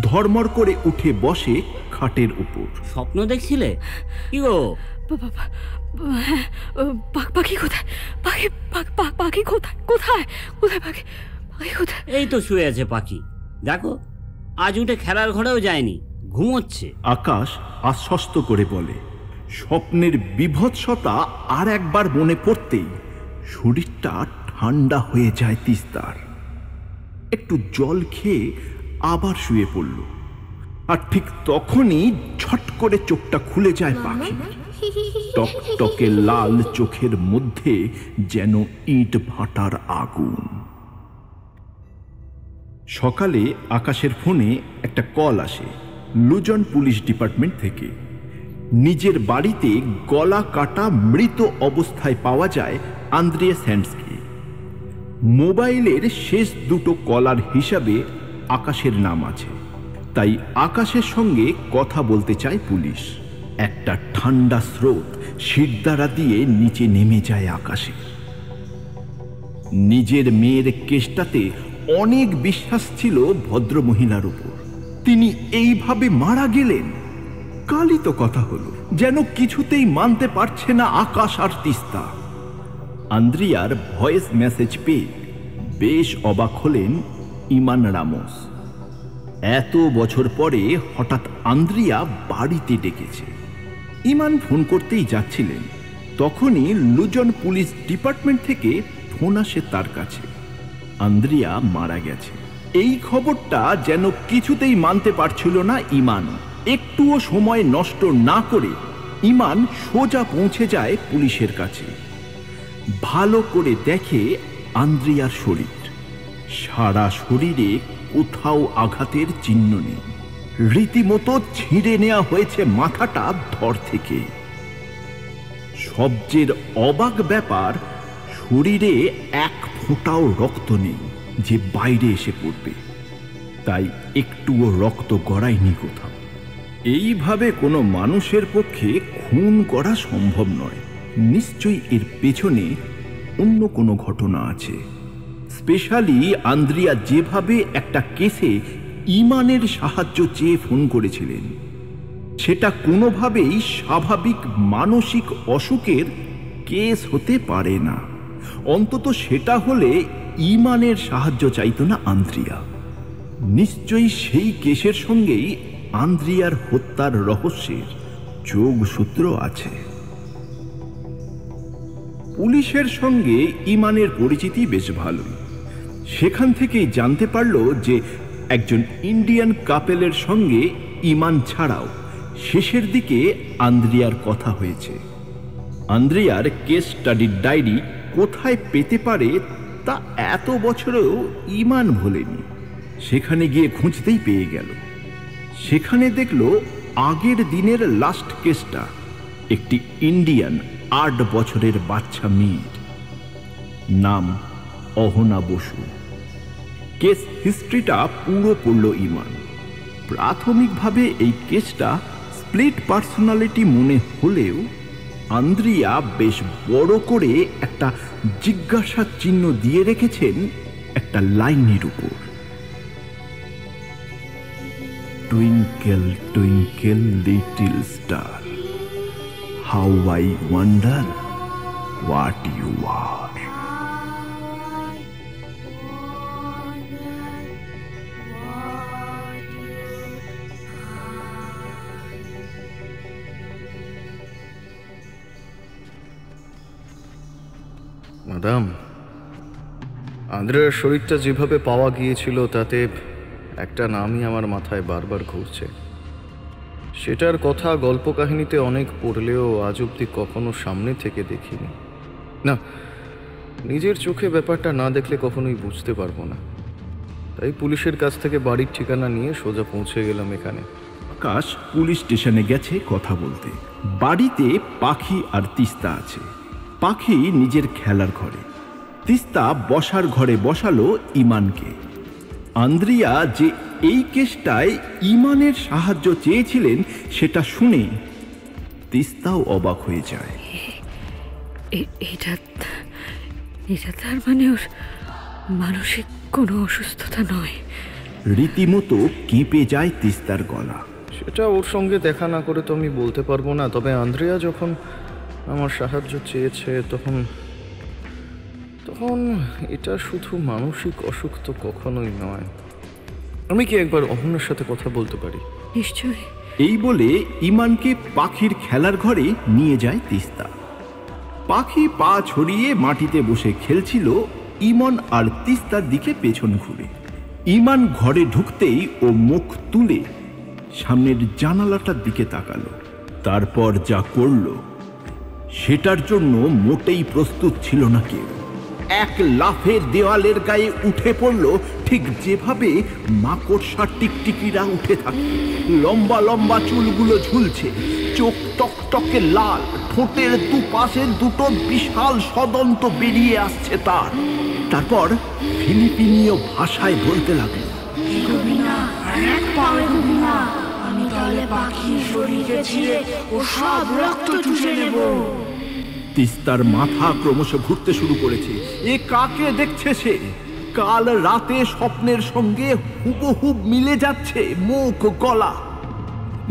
ধর্মর করে উঠে বসে খাটের উপর। স্বপ্ন দেখছিলে? কি গো? পাখি কোথায়? পাখি পাখি কোথায়? কোথায় কোথায় পাখি? পাখি কোথায়? এই তো শুয়ে আছে পাখি, দেখো আজ উঠে খেলার ঘরেও যায়নি, ঘুমোচ্ছে। আকাশ আশ্বস্ত করে বলে। স্বপ্নের বিভৎসতা আর একবার মনে পড়তেই শরীরটা ঠান্ডা হয়ে যায় তিস্তার। একটু জল খেয়ে আবার শুয়ে পড়ল। আর ঠিক তখনই ঝট করে চোখটা খুলে যায় পাখি। টকটকে লাল চোখের মধ্যে যেন ইট ভাটার আগুন। সকালে আকাশের ফোনে একটা কল আসে লুজন পুলিশ ডিপার্টমেন্ট থেকে। নিজের বাড়িতে গলা কাটা মৃত অবস্থায় পাওয়া যায় আন্দ্রিয়া স্যান্ডসকে। মোবাইলের শেষ দুটো কলার হিসাবে আকাশের নাম আছে, তাই আকাশের সঙ্গে কথা বলতে চায় পুলিশ। একটা ঠান্ডা স্রোত শিরদাঁড়া দিয়ে নিচে নেমে যায় আকাশে। নিজের মেয়ের কেসটাতে অনেক বিশ্বাস ছিল ভদ্রমহিলার উপর। তিনি এইভাবে মারা গেলেন, কালই তো কথা হলো। যেন কিছুতেই মানতে পারছে না আকাশ আর তিস্তা। আন্দ্রিয়ার ভয়েস মেসেজ পেয়ে বেশ অবাক হলেন ইমান রামোস। এত বছর পরে হঠাৎ আন্দ্রিয়া বাড়িতে ডেকেছে। ইমান ফোন করতেই যাচ্ছিলেন, তখনই লুজন পুলিশ ডিপার্টমেন্ট থেকে ফোন আসে তার কাছে। আন্দ্রিয়া মারা গেছে। এই খবরটা যেন কিছুতেই মানতে পারছিল না ইমান। একটুও সময় নষ্ট না করে ইমান সোজা পৌঁছে যায় পুলিশের কাছে। ভালো করে দেখে আন্দ্রিয়ার শরীর। সারা শরীরে কোথাও আঘাতের চিহ্ন নেই। রীতিমতো ছিঁড়ে নেওয়া হয়েছে মাথাটা ধর থেকে। সবচেয়ে অবাক ব্যাপার, শরীরে এক ফোঁটাও রক্ত নেই যে বাইরে এসে পড়বে, তাই একটুও রক্ত গড়ায়নি কোথাও। এইভাবে কোনো মানুষের পক্ষে খুন করা সম্ভব নয়। নিশ্চয়ই এর পেছনে অন্য কোনো ঘটনা আছে। স্পেশালি আন্দ্রিয়া যেভাবে একটা কেসে ইমানের সাহায্য চেয়ে ফোন করেছিলেন, সেটা কোনোভাবেই স্বাভাবিক মানসিক অসুখের কেস হতে পারে না। অন্তত সেটা হলে ইমানের সাহায্য চাইতো না আন্দ্রিয়া। নিশ্চয়ই সেই কেসের সঙ্গেই আন্দ্রিয়ার হত্যার রহস্যের যোগসূত্র আছে। পুলিশের সঙ্গে ইমানের পরিচিতি বেশ ভালোই। সেখান থেকেই জানতে পারল যে একজন ইন্ডিয়ান কাপেলের সঙ্গে ইমান ছাড়াও শেষের দিকে আন্দ্রিয়ার কথা হয়েছে। আন্দ্রিয়ার কেস স্টাডির ডায়েরি কোথায় পেতে পারে তা এত বছরেও ইমান ভোলেনি। সেখানে গিয়ে খুঁজতেই পেয়ে গেল। সেখানে দেখল আগের দিনের লাস্ট কেসটা একটি ইন্ডিয়ান 8 বছরের বাচ্চা মেয়ের। নাম অহনা বসু। কেস হিস্ট্রিটা পুরো পড়ল ইমান। প্রাথমিকভাবে এই কেসটা স্প্লিট পার্সোনালিটি মনে হলেও আন্দ্রিয়া বেশ বড় করে একটা জিজ্ঞাসা চিহ্ন দিয়ে রেখেছেন একটা লাইনের উপর। Twinkle twinkle little star, how I wonder what you are. Madam, আন্দ্রেয়ার শরীরটা যেভাবে পাওয়া গিয়েছিল তাতে একটা নামই আমার মাথায় বারবার ঘুরছে। সেটার কথা গল্প কাহিনীতে অনেক পড়লেও আজ অব্দি কখনো সামনে থেকে দেখিনি। না, নিজের চোখে ব্যাপারটা না দেখলে কখনোই বুঝতে পারবো না। তাই পুলিশের কাছ থেকে বাড়ির ঠিকানা নিয়ে সোজা পৌঁছে গেলাম এখানে। আকাশ পুলিশ স্টেশনে গেছে কথা বলতে। বাড়িতে পাখি আর তিস্তা আছে। পাখি নিজের খেলার ঘরে, তিস্তা বসার ঘরে বসালো ইমানকে। আন্দ্রিয়া যে এই কেসটায় ইমানের সাহায্য চেয়েছিলেন সেটা শুনে তিস্তাও অবাক হয়ে যায়। এটা তার মানে ওর মানসিক কোনো অসুস্থতা নয়? রীতিমতো কেঁপে যায় তিস্তার গলা। সেটা ওর সঙ্গে দেখা না করে তো আমি বলতে পারবো না, তবে আন্দ্রিয়া যখন আমার সাহায্য চেয়েছে তখন এটা শুধু মানসিক অসুখ তো কখনোই নয়। আমি কি একবার অহনার সাথে কথা বলতে পারি? নিশ্চয়ই। এই বলে ইমানকে পাখির খেলার ঘরে নিয়ে যায় তিস্তা। পাখি পা ছড়িয়ে মাটিতে বসে খেলছিল ইমন আর তিস্তার দিকে পেছন ঘুরে। ইমান ঘরে ঢুকতেই ও মুখ তুলে সামনের জানালাটার দিকে তাকালো। তারপর যা করলো সেটার জন্য মোটেই প্রস্তুত ছিল না কেউ। এক লাফে দেওয়ালের গায়ে উঠে পড়ল, ঠিক যেভাবে মাকড়সার টিকটিকিরা উঠে থাকে। লম্বা লম্বা চুলগুলো ঝুলছে, চোখ টকটকে লাল, ঠোঁটের দুপাশে দুটো বিশাল সদন্ত বেরিয়ে আসছে তার। তারপর ফিলিপিনীয় ভাষায় বলতে লাগলো, আমি তাহলে পাখির শরীরে ছিঁড়ে ও সব রক্ত চুষে নেব। তিস্তার মাথা ক্রমশ ঘুরতে শুরু করেছে। এ কাকে দেখছে সে? কাল রাতে স্বপ্নের সঙ্গে হুবহুব মিলে যাচ্ছে মুখ গলা।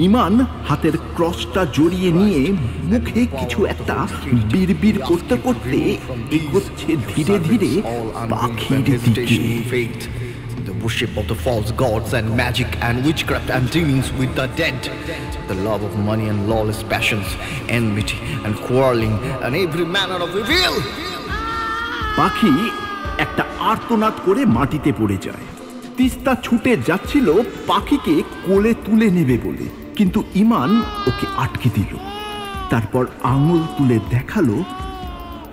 ইমান হাতের ক্রসটা জড়িয়ে নিয়ে মুখে কিছু একটা বিড়বিড় করতে করতে এগোচ্ছে ধীরে ধীরে পাখির দিকে। The worship of the false gods and magic and witchcraft and dealings with the dead, the love of money and lawless passions, enmity and quarreling and every manner of evil. পাখি একটা আর্তনাদ করে মাটিতে পড়ে যায়। তিস্তা ছুটে যাচ্ছিল পাখিকে কোলে তুলে নেবে বলে, কিন্তু ইমান ওকে আটকে দিল। তারপর আঙুল তুলে দেখালো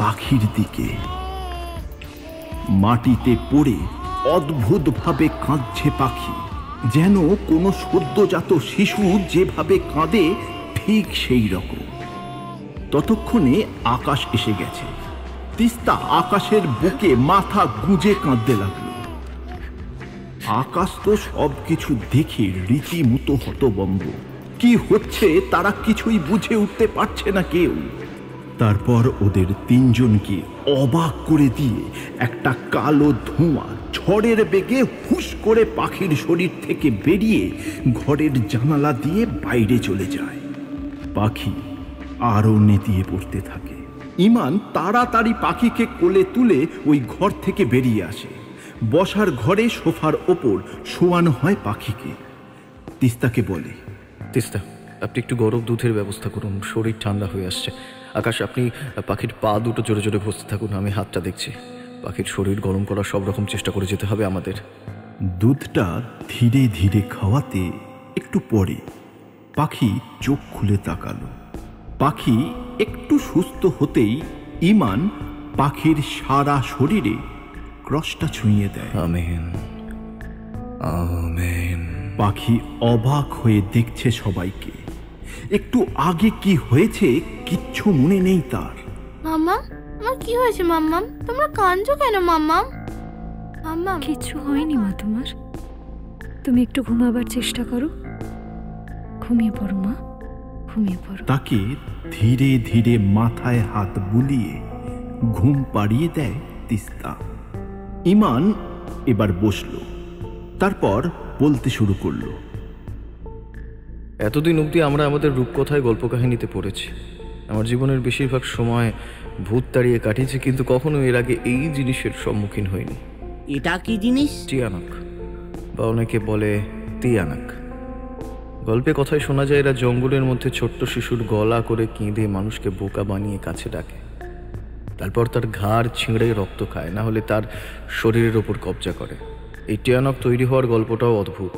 পাখির দিকে। মাটিতে পড়ে অদ্ভুতভাবে কাঁদছে পাখি, যেন কোনো সদ্যজাত শিশু যেভাবে কাঁদে ঠিক সেই রকম। ততক্ষণে আকাশ এসে গেছে। তিস্তা আকাশের বুকে মাথা গুঁজে কাঁদতে লাগলো। আকাশ তো সবকিছু দেখে রীতিমতো হতভম্ব। কি হচ্ছে তারা কিছুই বুঝে উঠতে পারছে না কেউ। তারপর ওদের তিনজনকে অবাক করে দিয়ে একটা কালো ধোঁয়া ঝড়ের বেগে হুশ করে পাখির শরীর থেকে বেরিয়ে ঘরের জানালা দিয়ে বাইরে চলে যায়। পাখি আরো নেতিয়ে পড়তে থাকে। ইমান তাড়াতাড়ি পাখিকে কোলে তুলে ওই ঘর থেকে বেরিয়ে আসে। বসার ঘরে সোফার ওপর শোয়ানো হয় পাখিকে। তিস্তাকে বলে, তিস্তা, আপনি একটু গরম দুধের ব্যবস্থা করুন, শরীর ঠান্ডা হয়ে আসছে। আকাশ, আপনি পাখির পা দুটো জোরে জোরে ঘষতে থাকুন, আমি হাতটা দেখছি। পাখির শরীর গরম করার সব রকম চেষ্টা করে যেতে হবে আমাদের। দুধটা ধীরে ধীরে খাওয়াতে একটু পরে পাখি চোখ খুলে তাকালো। পাখি একটু সুস্থ হতেই ইমান পাখির সারা শরীরে ক্রসটা ছুঁয়ে দেয়। আমিন, আমিন। পাখি অবাক হয়ে দেখছে সবাইকে। একটু আগে কি হয়েছে কিচ্ছু মনে নেই তার। মাম্মাম, আমার কি হয়েছে মাম্মাম? তোমরা কাঁদছো কেন মাম্মাম? মাম্মাম, কিছু হয়নি মা তোমার। তুমি একটু ঘুমাবার চেষ্টা করো, ঘুমিয়ে পড়ো মা, ঘুমিয়ে পড়ো। তাকে ধীরে ধীরে মাথায় হাত বুলিয়ে ঘুম পাড়িয়ে দেয় তিস্তা। ইমান এবার বসল, তারপর বলতে শুরু করলো। এতদিন অবধি আমরা আমাদের রূপকথায় গল্প কাহিনীতে পড়েছি। আমার জীবনের বেশিরভাগ সময় ভূত তাড়িয়ে কাটিয়েছি, কিন্তু কখনো এর আগে এই জিনিসের সম্মুখীন হইনি। এটা কি জিনিস? টিয়ানক, বা অনেকে বলে তিয়ানক। গল্পে কথায় শোনা যায় এরা জঙ্গলের মধ্যে ছোট্ট শিশুর গলা করে কেঁদে মানুষকে বোকা বানিয়ে কাছে ডাকে, তারপর তার ঘাড় ছিঁড়ে রক্ত খায়, না হলে তার শরীরের ওপর কবজা করে। এই টিয়ানক তৈরি হওয়ার গল্পটাও অদ্ভুত।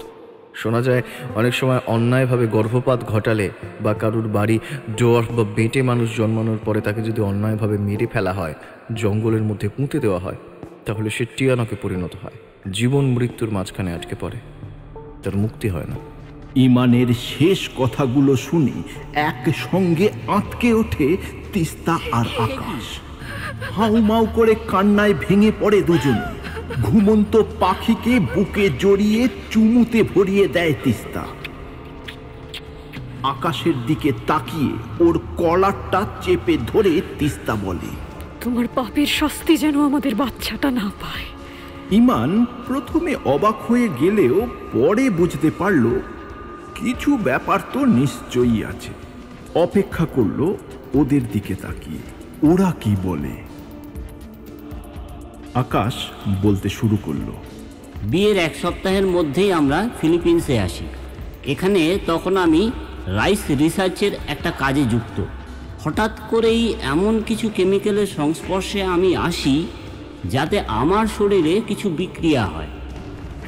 শোনা যায় অনেক সময় অন্যায়ভাবে গর্ভপাত ঘটালে বা কারুর বাড়ি ডোয়ার্ফ বা বেঁটে মানুষ জন্মানোর পরে তাকে যদি অন্যায়ভাবে মেরে ফেলা হয়, জঙ্গলের মধ্যে পুঁতে দেওয়া হয়, তাহলে সে টিয়ানকে পরিণত হয়, জীবন মৃত্যুর মাঝখানে আটকে পড়ে, তার মুক্তি হয় না। ইমানের শেষ কথাগুলো শুনে একসঙ্গে আঁতকে ওঠে তিস্তা আর আকাশ। হাউমাউ করে কান্নায় ভেঙে পড়ে দুজনে। ঘুমন্ত পাখিকে বুকে জড়িয়ে চুমুতে ভরিয়ে দেয় তিস্তা। আকাশের দিকে তাকিয়ে ওর কলারটা চেপে ধরে তিস্তা বলে, তোমার পাপের শাস্তি যেন আমাদের বাচ্চাটা না পায়। ইমান প্রথমে অবাক হয়ে গেলেও পরে বুঝতে পারল কিছু ব্যাপার তো নিশ্চয়ই আছে। অপেক্ষা করলো ওদের দিকে তাকিয়ে ওরা কি বলে। আকাশ বলতে শুরু করলো, বিয়ের 1 সপ্তাহের মধ্যেই আমরা ফিলিপিন্সে আসি। এখানে তখন আমি রাইস রিসার্চের একটা কাজে যুক্ত। হঠাৎ করেই এমন কিছু কেমিক্যালের সংস্পর্শে আমি আসি যাতে আমার শরীরে কিছু বিক্রিয়া হয়।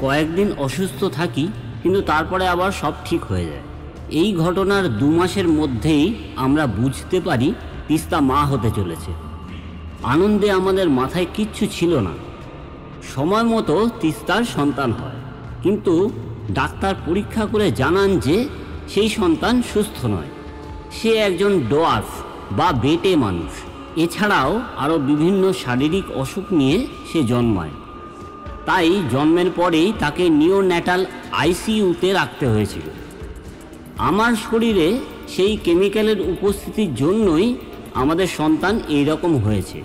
কয়েকদিন অসুস্থ থাকি, কিন্তু তারপরে আবার সব ঠিক হয়ে যায়। এই ঘটনার 2 মাসের মধ্যেই আমরা বুঝতে পারি তিস্তা মা হতে চলেছে। আনন্দে আমাদের মাথায় কিচ্ছু ছিল না। সময় মতো তিস্তার সন্তান হয়, কিন্তু ডাক্তার পরীক্ষা করে জানান যে সেই সন্তান সুস্থ নয়, সে একজন ডোয়ার্ফ বা বেটে মানুষ। এছাড়াও আরও বিভিন্ন শারীরিক অসুখ নিয়ে সে জন্মায়। তাই জন্মের পরেই তাকে নিওন্যাটাল আইসিইউতে রাখতে হয়েছিল। আমার শরীরে সেই কেমিক্যালের উপস্থিতির জন্যই আমাদের সন্তান এই রকম হয়েছে।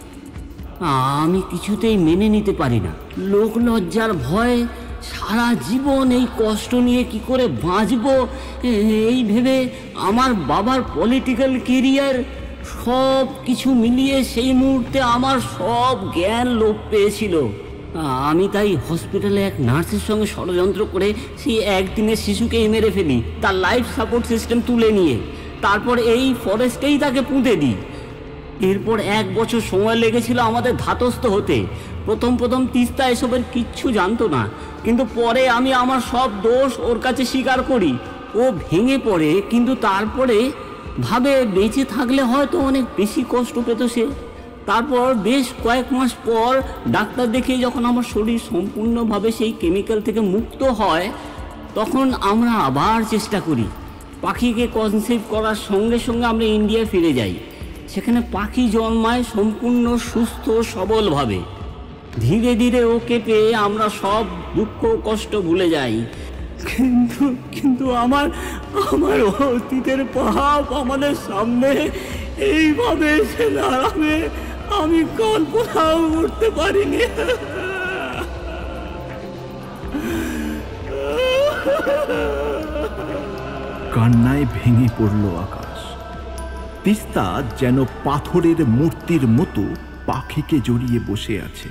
আমি কিছুতেই মেনে নিতে পারি না। লোক লজ্জার ভয় সারা জীবন এই কষ্ট নিয়ে কি করে বাঁচবো এই ভেবে আমার বাবার পলিটিক্যাল কেরিয়ার সব কিছু মিলিয়ে সেই মুহূর্তে আমার সব জ্ঞান লোপ পেয়েছিল। আমি তাই হসপিটালে এক নার্সের সঙ্গে ষড়যন্ত্র করে সেই একদিনের শিশুকেই মেরে ফেলি, তার লাইফ সাপোর্ট সিস্টেম তুলে নিয়ে। তারপর এই ফরেস্টেই তাকে পুঁতে দিই। এরপর 1 বছর সময় লেগেছিল আমাদের ধাতস্থ হতে। প্রথম তিস্তা এসবের কিচ্ছু জানতো না, কিন্তু পরে আমি আমার সব দোষ ওর কাছে স্বীকার করি। ও ভেঙে পড়ে, কিন্তু তারপরে ভাবে বেঁচে থাকলে হয়তো অনেক বেশি কষ্ট পেত সে। তারপর বেশ কয়েক মাস পর ডাক্তার দেখিয়ে যখন আমার শরীর সম্পূর্ণভাবে সেই কেমিক্যাল থেকে মুক্ত হয়, তখন আমরা আবার চেষ্টা করি। পাখিকে কনসিভ করার সঙ্গে সঙ্গে আমরা ইন্ডিয়ায় ফিরে যাই। সেখানে পাখি জন্মায় সম্পূর্ণ সুস্থ সবলভাবে। ধীরে ধীরে ওকে পেয়ে আমরা সব দুঃখ কষ্ট ভুলে যাই। কিন্তু আমার অতীতের পাপ আমাদের সামনে এইভাবে এসে দাঁড়াবে আমি কল্পনাও করতে পারিনি। কান্নায় ভেঙে পড়ল আকাশ। তিস্তা যেন পাথরের মূর্তির মতো পাখিকে জড়িয়ে বসে আছে।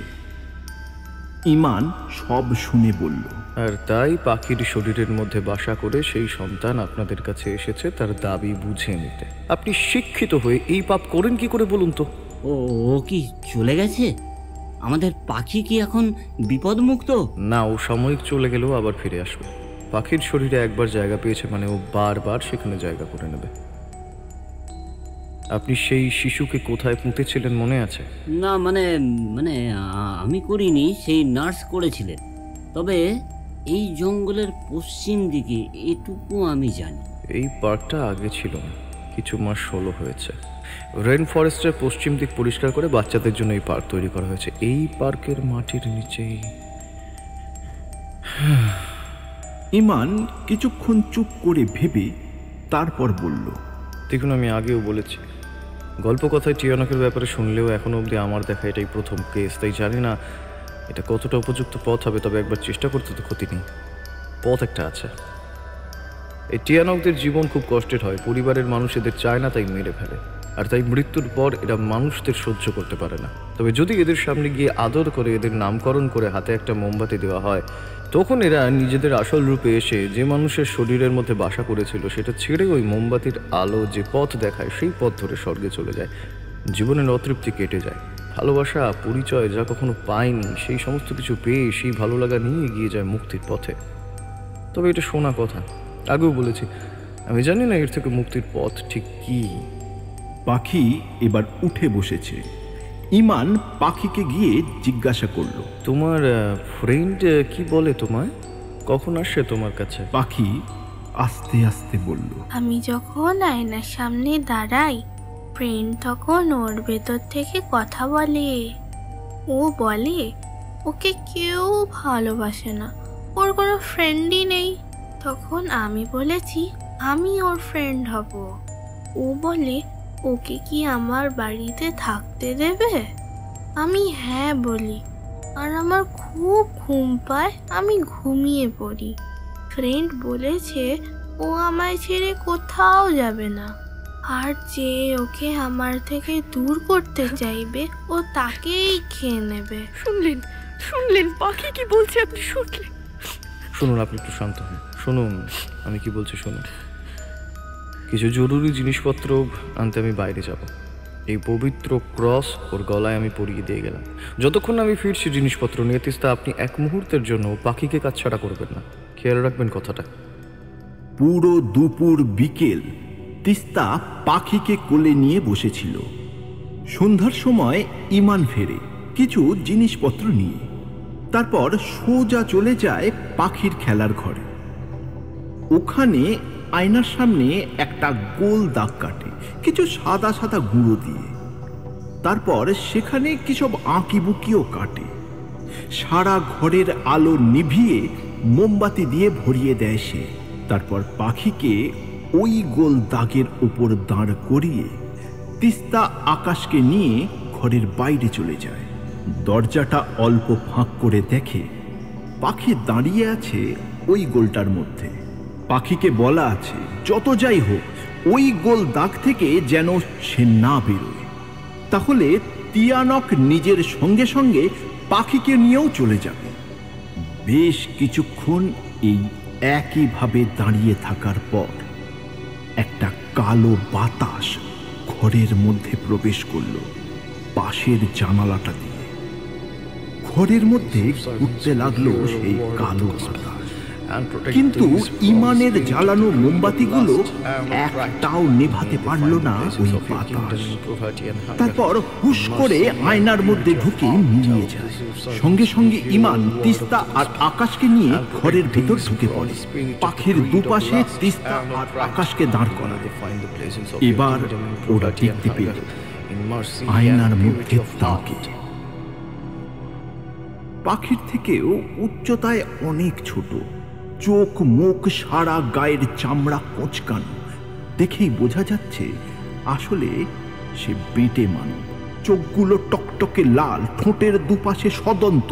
ইমান সব শুনে বলল, আর তাই পাখির শরীরের মধ্যে বাসা করে সেই সন্তান আপনাদের কাছে এসেছে তার দাবি বুঝে নিতে। আপনি শিক্ষিত হয়ে এই পাপ করেন কি করে বলুন তো? ও কি চলে গেছে? আমাদের পাখি কি এখন বিপদমুক্ত? না, ও সাময়িক চলে গেলেও আবার ফিরে আসবে। পাখির শরীরে একবার জায়গা পেয়েছে মানে ও বারবার সেখানে জায়গা করে নেবে। আপনি সেই শিশুকে কোথায় পুঁতেছিলেন মনে আছে? না, মানে আমি করিনি, সেই নার্স করেছিলেন। তবে এই জঙ্গলের পশ্চিম দিকে এটুকু আমি জানি। এই পার্কটা আগে ছিল না, কিছু মাস হলো হয়েছে। রেন ফরেস্টের পশ্চিম দিক পরিষ্কার করে বাচ্চাদের জন্য এই পার্ক তৈরি করা হয়েছে। এই পার্কের মাটির নিচেই ইমান কিছুক্ষণ চুপ করে ভেবে তারপর বলল, দেখুন, আমি আগেও বলেছি, গল্প কথায় টিয়ানকের ব্যাপারে শুনলেও এখনো অবধি আমার দেখা এটাই প্রথম কেস, তাই জানি না এটা কতটা উপযুক্ত পথ হবে, তবে একবার চেষ্টা করতে তো ক্ষতি নেই। পথ একটা আছে। এই টিয়ানকদের জীবন খুব কষ্টের হয়, পরিবারের মানুষ এদের চায় না, তাই মেরে ফেলে, আর তাই মৃত্যুর পর এরা মানুষদের সহ্য করতে পারে না। তবে যদি এদের সামনে গিয়ে আদর করে এদের নামকরণ করে হাতে একটা মোমবাতি দেওয়া হয়, তখন এরা নিজেদের আসল রূপে এসে যে মানুষের শরীরের মধ্যে বাসা করেছিল সেটা ছেড়ে ওই মোমবাতির আলো যে পথ দেখায় সেই পথ ধরে স্বর্গে চলে যায়। জীবনের অতৃপ্তি কেটে যায়, ভালোবাসা পরিচয় যা কখনো পায়নি সেই সমস্ত কিছু পেয়ে সেই ভালো লাগা নিয়ে এগিয়ে যায় মুক্তির পথে। তবে এটা শোনা কথা, আগেও বলেছি, আমি জানি না এর থেকে মুক্তির পথ ঠিক কি। পাখি এবার উঠে বসেছে। ইমান পাখিকে গিয়ে জিজ্ঞাসা করল, তোমার ফ্রেন্ড কি বলে তোমায়? কখন আসে তোমার কাছে? পাখি আস্তে আস্তে বলল, আমি যখন আয়নার সামনে দাঁড়াই, ফ্রেন্ড তখন ওর ভেতর থেকে কথা বলে। ও বলে ওকে কেউ ভালোবাসে না, ওর কোনো ফ্রেন্ডই নেই। তখন আমি বলেছি আমি ওর ফ্রেন্ড হব। ও বলে ওকে কি আমার বাড়িতে থাকতে দেবে? আমি হ্যাঁ বলি, আর আমার খুব ঘুম পায়, আমি ঘুমিয়ে পড়ি। ফ্রেন্ড বলেছে ও আমায় ছেড়ে কোথাও যাবে না, আর যে ওকে আমার থেকে দূর করতে চাইবে ও তাকেই খেয়ে নেবে। শুনলেন পাখি কি বলছে? আপনি শুনলেন? শুনুন, আপনি একটু শান্ত হন, শুনুন আমি কি বলছি শুনুন। কিছু জরুরি জিনিসপত্র আনতে আমি বাইরে যাব। এই পবিত্র ক্রস ওর গলায় আমি পরিয়ে দিয়ে গেলাম। যতক্ষণ আমি ফিরছি জিনিসপত্র নিয়ে, তিস্তা আপনি এক মুহূর্তের জন্য পাখিকে কাছছাড়া করবেন না, খেয়াল রাখবেন কথাটা। পুরো দুপুর বিকেল তিস্তা পাখিকে কোলে নিয়ে বসেছিল। সন্ধ্যার সময় ইমান ফেরে কিছু জিনিসপত্র নিয়ে, তারপর সোজা চলে যায় পাখির খেলার ঘরে। ওখানে আয়নার সামনে একটা গোল দাগ কাটে কিছু সাদা সাদা গুঁড়ো দিয়ে, তারপর সেখানে কিসব আঁকিবুকিও কাটে। সারা ঘরের আলো নিভিয়ে মোমবাতি দিয়ে ভরিয়ে দেয় সে। তারপর পাখিকে ওই গোল দাগের উপর দাঁড় করিয়ে তিস্তা আকাশকে নিয়ে ঘরের বাইরে চলে যায়। দরজাটা অল্প ফাঁক করে দেখে পাখি দাঁড়িয়ে আছে ওই গোলটার মধ্যে। পাখিকে বলা আছে যত যাই হোক ওই গোল দাগ থেকে যেন সে না বেরোয়, তাহলে টিয়ানক নিজের সঙ্গে সঙ্গে পাখিকে নিয়েও চলে যাবে। বেশ কিছুক্ষণ এই একইভাবে দাঁড়িয়ে থাকার পর একটা কালো বাতাস ঘরের মধ্যে প্রবেশ করলো পাশের জানালাটা দিয়ে। ঘরের মধ্যে ঘুরতে লাগলো সেই কালো বাতাস, কিন্তু ইমানের জ্বালানো মোমবাতিগুলো একটাও নেভাতে পারল না ওই বাতাস। তারপর হুশ করে আয়নার মধ্যে ঢুকে মিলিয়ে যায়। সঙ্গে সঙ্গে ইমান তিস্তা আর আকাশকে নিয়ে ঘরের ভেতর ঢুকে পড়ে। পাখির দুপাশে তিস্তা আর আকাশকে দাঁড় করায়। এবার ওরা দেখতে পেল আয়নার মধ্যে তাকে। পাখির থেকেও উচ্চতায় অনেক ছোট, চোখ মুখ সারা গায়ের চামড়া কোঁচকানো, দেখেই বোঝা যাচ্ছে আসলে সে বেটে মানব। চোখগুলো টকটকে লাল, ঠোঁটের দুপাশে সদন্ত,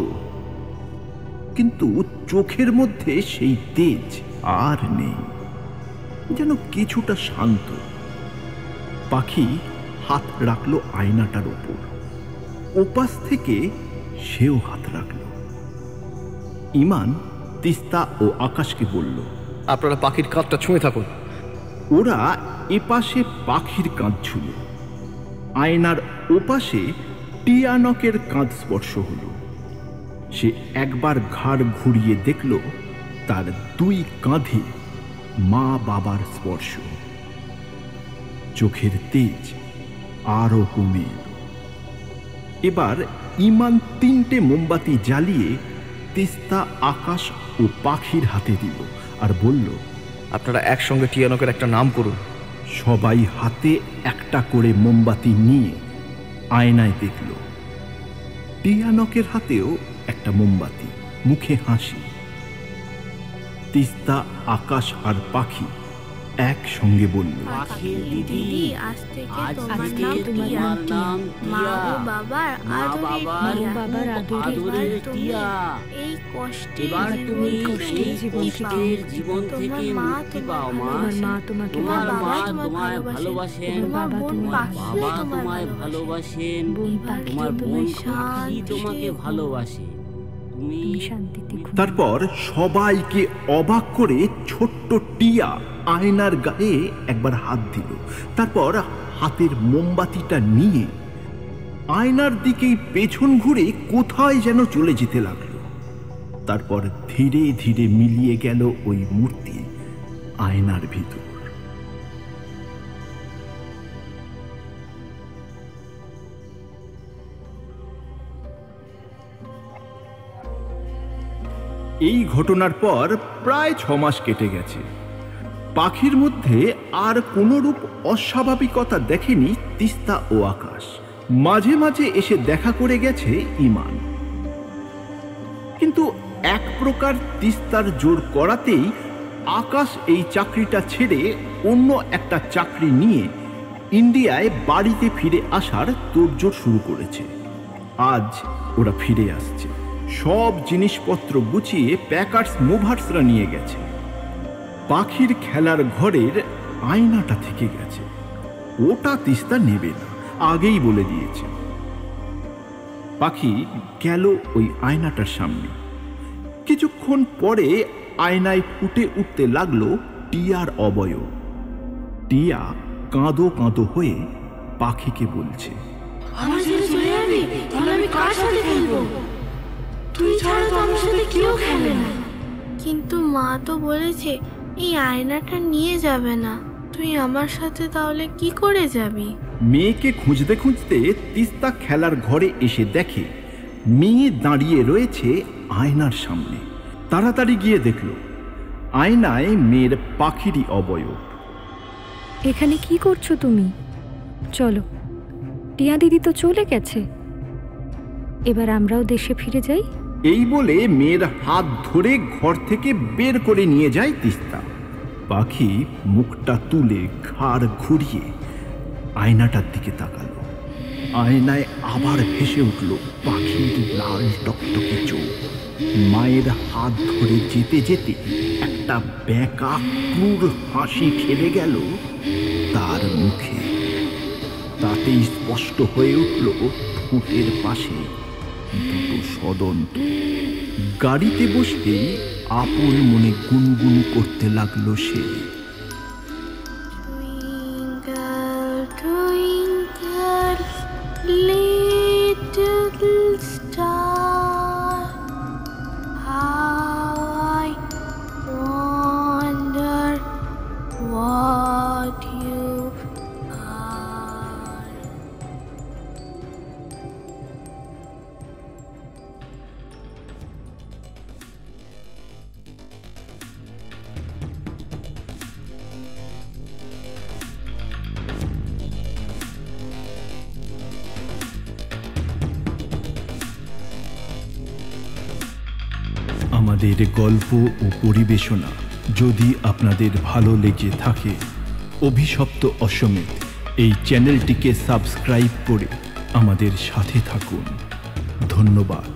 কিন্তু চোখের মধ্যে সেই তেজ আর নেই, যেন কিছুটা শান্ত। পাখি হাত রাখলো আয়নাটার উপর, ওপাশ থেকে সেও হাত রাখল। ইমান তিস্তা ও আকাশকে বলল, আপনারা পাখির কাঁধটা ছুঁয়ে থাকুন। ওরা এপাশে পাখির কাঁধ ছুঁল, আয়নার ওপাশে টিয়ানকের কাঁধ স্পর্শ হলো। সে একবার ঘাড় ঘুরিয়ে দেখল তার দুই কাঁধে মা বাবার স্পর্শ। চোখের তেজ আরো কমে এলো। এবার ইমান 3টে মোমবাতি জ্বালিয়ে তিস্তা আকাশ ও পাখির হাতে দিল আর বলল, আপনারা একসঙ্গে টিয়ানকের একটা নাম করুন। সবাই হাতে একটা করে মোমবাতি নিয়ে আয়নায় দেখল। টিয়ানকের হাতেও একটা মোমবাতি, মুখে হাসি। তিস্তা, আকাশ আর পাখি একসঙ্গে বলল, পাখির দিদি, আজ থেকে আজ তোমার থেকে নাম টিয়া। তোমার নাম মা টিয়া। ও বাবার মা আদরের বাবার টিয়া। আদরের এবার তুমি টিয়া। এই কষ্টের এবার তুমি এই কষ্টের জীবন থেকে মুক্তি পাও মা। তোমার মা তোমাকে তোমার মা ভালোবাসেন। তোমায় ভালোবাসেন, তোমার বোন তোমার পাখিও বাবা তোমায় তোমায় ভালোবাসেন। ভালোবাসেন, বোন পাখি তোমার বোন পাখি শান্তি তোমাকে ভালোবাসে। তুমি তুমি শান্তিতে ঘুমাও। তারপর সবাইকে অবাক করে ছোট্ট টিয়া আয়নার গায়ে একবার হাত দিল। তারপর হাতের মোমবাতিটা নিয়ে আয়নার দিকেই পেছন ঘুরে কোথায় যেন চলে যেতে লাগলো। তারপর ধীরে ধীরে মিলিয়ে গেল ওই মূর্তি আয়নার ভিতর। এই ঘটনার পর প্রায় 6 মাস কেটে গেছে। পাখির মধ্যে আর কোনরূপ অস্বাভাবিকতা দেখেনি তিস্তা ও আকাশ। মাঝে মাঝে এসে দেখা করে গেছে ইমান। কিন্তু এক প্রকার তিস্তার জোর করাতেই আকাশ এই চাকরিটা ছেড়ে অন্য একটা চাকরি নিয়ে ইন্ডিয়ায় বাড়িতে ফিরে আসার তোড়জোড় শুরু করেছে। আজ ওরা ফিরে আসছে। সব জিনিসপত্র গুছিয়ে প্যাকার্স মুভার্সরা নিয়ে গেছে। পাখির খেলার ঘরের আয়নাটা থেকে গেছে, ওটা তিস্তা নেবে না, আগেই বলে দিয়েছে। পাখি গেল ওই আয়নাটার সামনে। কিছুক্ষণ পরে আয়নায় ফুটে উঠতে লাগলো টিয়ার অবয়ব। টিয়া কাঁদো কাঁদো হয়ে পাখিকে বলছে, আমার ছেড়ে চলে যাবি? তাহলে আমি কার সাথে খেলবো? তুই ছাড়া তো আমার সাথে কেউ খেলে না। কিন্তু মা তো বলেছে এই আয়নাটা নিয়ে যাবে না। তুই আমার সাথে তাহলে কি করে যাবি? মেয়েকে খুঁজতে খুঁজতে তিস্তা খেলার ঘরে এসে দেখে মেয়ে দাঁড়িয়ে রয়েছে আয়নার সামনে। তাড়াতাড়ি গিয়ে দেখল আয়নায় মেয়ের পাখিরই অবয়ব। এখানে কি করছো তুমি? চলো, টিয়া দিদি তো চলে গেছে, এবার আমরাও দেশে ফিরে যাই। এই বলে মেয়ের হাত ধরে ঘর থেকে বের করে নিয়ে যায় তিস্তা। পাখি মুখটা তুলে ঘাড় ঘুরিয়ে আয়নাটার দিকে তাকালো। আয়নায় আবার ভেসে উঠল পাখির লাল টকটকে চোখ। মায়ের হাত ধরে যেতে যেতে একটা বেঁকা ক্রূর হাসি খেলে গেল তার মুখে। তাতেই স্পষ্ট হয়ে উঠল ঠোঁটের পাশে দুটো সদন্ত। গাড়িতে বসতেই আপন মনে গুনগুন করতে লাগলো সে, Twinkle, twinkle, little star, how I wonder what you are. আমাদের গল্প ও পরিবেশনা যদি আপনাদের ভালো লেগে থাকে, অভিশপ্ত অশ্বমেধ এই চ্যানেলটিকে সাবস্ক্রাইব করে আমাদের সাথে থাকুন। ধন্যবাদ।